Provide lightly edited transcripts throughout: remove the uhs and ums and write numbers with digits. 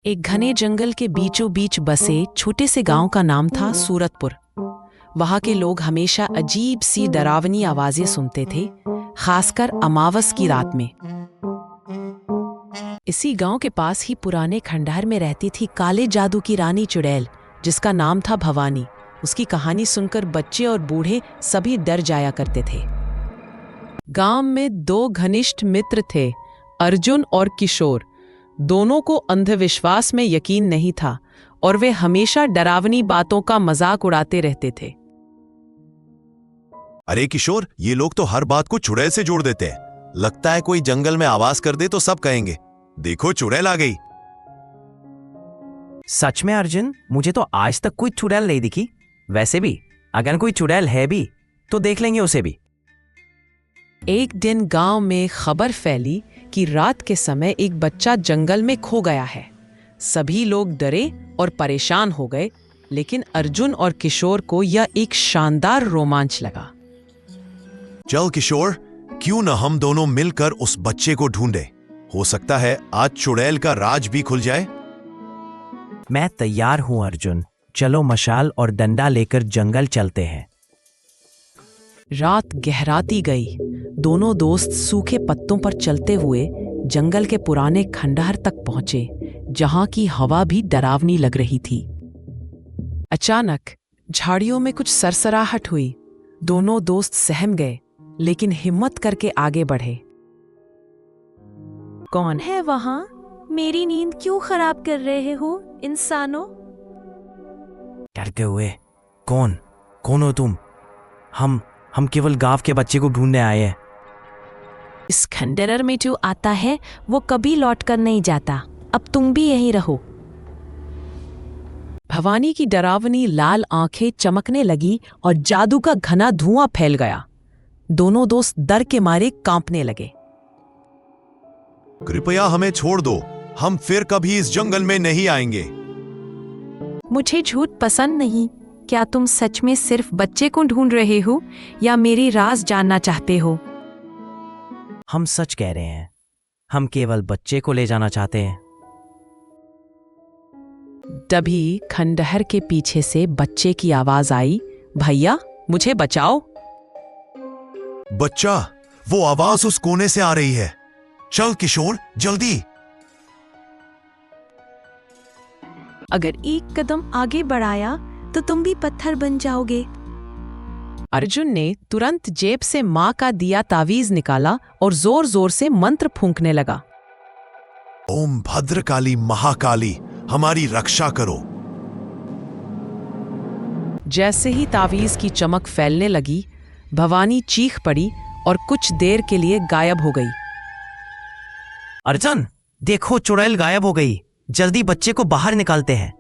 एक घने जंगल के बीचों बीच बसे छोटे से गांव का नाम था सूरतपुर। वहां के लोग हमेशा अजीब सी डरावनी आवाजें सुनते थे, खासकर अमावस की रात में। इसी गांव के पास ही पुराने खंडहर में रहती थी काले जादू की रानी चुड़ैल, जिसका नाम था भवानी। उसकी कहानी सुनकर बच्चे और बूढ़े सभी डर जाया करते थे। गांव में दो घनिष्ठ मित्र थे, अर्जुन और किशोर। दोनों को अंधविश्वास में यकीन नहीं था और वे हमेशा डरावनी बातों का मजाक उड़ाते रहते थे। अरे किशोर, ये लोग तो हर बात को चुड़ैल से जोड़ देते हैं। लगता है कोई जंगल में आवाज कर दे तो सब कहेंगे, देखो चुड़ैल आ गई। सच में अर्जुन, मुझे तो आज तक कोई चुड़ैल नहीं दिखी। वैसे भी अगर कोई चुड़ैल है भी तो देख लेंगे उसे भी। एक दिन गांव में खबर फैली कि रात के समय एक बच्चा जंगल में खो गया है। सभी लोग डरे और परेशान हो गए, लेकिन अर्जुन और किशोर को यह एक शानदार रोमांच लगा। चल किशोर, क्यों न हम दोनों मिलकर उस बच्चे को ढूंढे। हो सकता है आज चुड़ैल का राज भी खुल जाए। मैं तैयार हूं अर्जुन, चलो मशाल और डंडा लेकर जंगल चलते हैं। रात गहराती गई। दोनों दोस्त सूखे पत्तों पर चलते हुए जंगल के पुराने खंडहर तक पहुंचे, जहां की हवा भी डरावनी लग रही थी। अचानक झाड़ियों में कुछ सरसराहट हुई। दोनों दोस्त सहम गए, लेकिन हिम्मत करके आगे बढ़े। कौन है वहां? मेरी नींद क्यों खराब कर रहे हो इंसानों? डरते हुए कौन हो तुम? हम केवल गांव के बच्चे को ढूंढने आए हैं। इस खंडहर में जो आता है वो कभी लौट कर नहीं जाता। अब तुम भी यहीं रहो। भवानी की डरावनी लाल आंखें चमकने लगी और जादू का घना धुआं फैल गया। दोनों दोस्त डर के मारे कांपने लगे। कृपया हमें छोड़ दो, हम फिर कभी इस जंगल में नहीं आएंगे। मुझे झूठ पसंद नहीं। क्या तुम सच में सिर्फ बच्चे को ढूंढ रहे हो या मेरी राज जानना चाहते हो? हम सच कह रहे हैं, हम केवल बच्चे को ले जाना चाहते हैं। तभी खंडहर के पीछे से बच्चे की आवाज आई, भैया मुझे बचाओ। बच्चा, वो आवाज उस कोने से आ रही है। चल किशोर, जल्दी। अगर एक कदम आगे बढ़ाया तो तुम भी पत्थर बन जाओगे। अर्जुन ने तुरंत जेब से मां का दिया तावीज निकाला और जोर जोर से मंत्र फूंकने लगा। ओम भद्रकाली महाकाली, हमारी रक्षा करो। जैसे ही तावीज की चमक फैलने लगी, भवानी चीख पड़ी और कुछ देर के लिए गायब हो गई। अर्जुन देखो, चुड़ैल गायब हो गई। जल्दी बच्चे को बाहर निकालते हैं।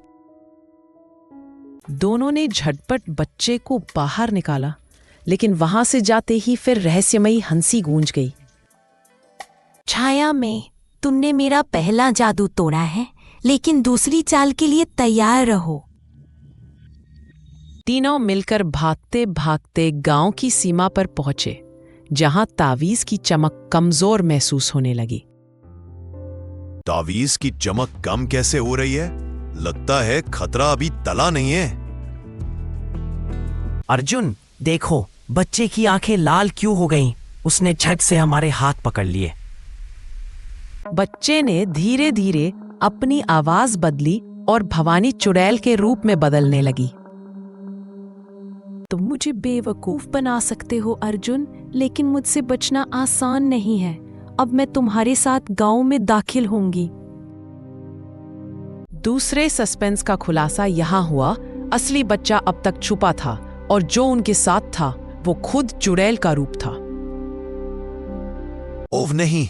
दोनों ने झटपट बच्चे को बाहर निकाला, लेकिन वहां से जाते ही फिर रहस्यमयी हंसी गूंज गई। छाया में तुमने मेरा पहला जादू तोड़ा है, लेकिन दूसरी चाल के लिए तैयार रहो। तीनों मिलकर भागते भागते गांव की सीमा पर पहुंचे, जहां तावीज की चमक कमजोर महसूस होने लगी। तावीज की चमक कम कैसे हो रही है? लगता है खतरा अभी टला नहीं है। अर्जुन देखो, बच्चे की आंखें लाल क्यों हो गईं? उसने झट से हमारे हाथ पकड़ लिए। बच्चे ने धीरे धीरे अपनी आवाज बदली और भवानी चुड़ैल के रूप में बदलने लगी। तुम मुझे बेवकूफ बना सकते हो अर्जुन, लेकिन मुझसे बचना आसान नहीं है। अब मैं तुम्हारे साथ गांव में दाखिल होंगी। दूसरे सस्पेंस का खुलासा यहाँ हुआ। असली बच्चा अब तक छुपा था और जो उनके साथ था वो खुद चुड़ैल का रूप था। ओह नहीं,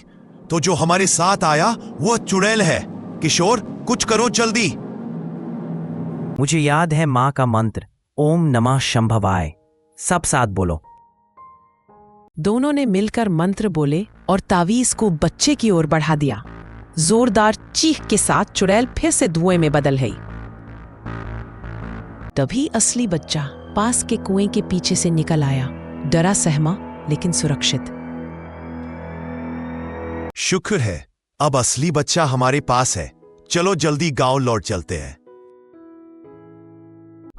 तो जो हमारे साथ आया वो चुड़ैल है। किशोर, कुछ करो जल्दी। मुझे याद है मां का मंत्र, ओम नमः शंभवाय। सब साथ बोलो। दोनों ने मिलकर मंत्र बोले और तावीज को बच्चे की ओर बढ़ा दिया। जोरदार चीख के साथ चुड़ैल फिर से धुएं में बदल गई। तभी असली बच्चा पास के कुएं के पीछे से निकल आया, डरा सहमा लेकिन सुरक्षित। शुक्र है, अब असली बच्चा हमारे पास है। चलो जल्दी गांव लौट चलते हैं।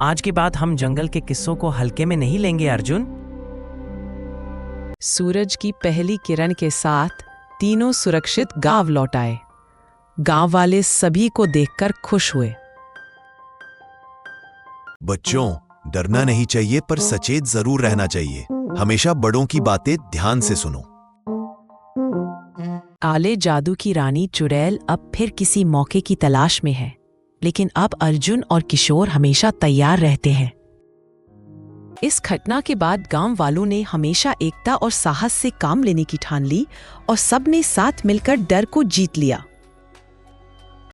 आज के बाद हम जंगल के किस्सों को हल्के में नहीं लेंगे अर्जुन। सूरज की पहली किरण के साथ तीनों सुरक्षित गांव लौट आए। गांव वाले सभी को देखकर खुश हुए। बच्चों, डरना नहीं चाहिए पर सचेत जरूर रहना चाहिए। हमेशा बड़ों की बातें ध्यान से सुनो। काले जादू की रानी चुड़ैल अब फिर किसी मौके की तलाश में है, लेकिन अब अर्जुन और किशोर हमेशा तैयार रहते हैं। इस घटना के बाद गांव वालों ने हमेशा एकता और साहस से काम लेने की ठान ली और सबने साथ मिलकर डर को जीत लिया।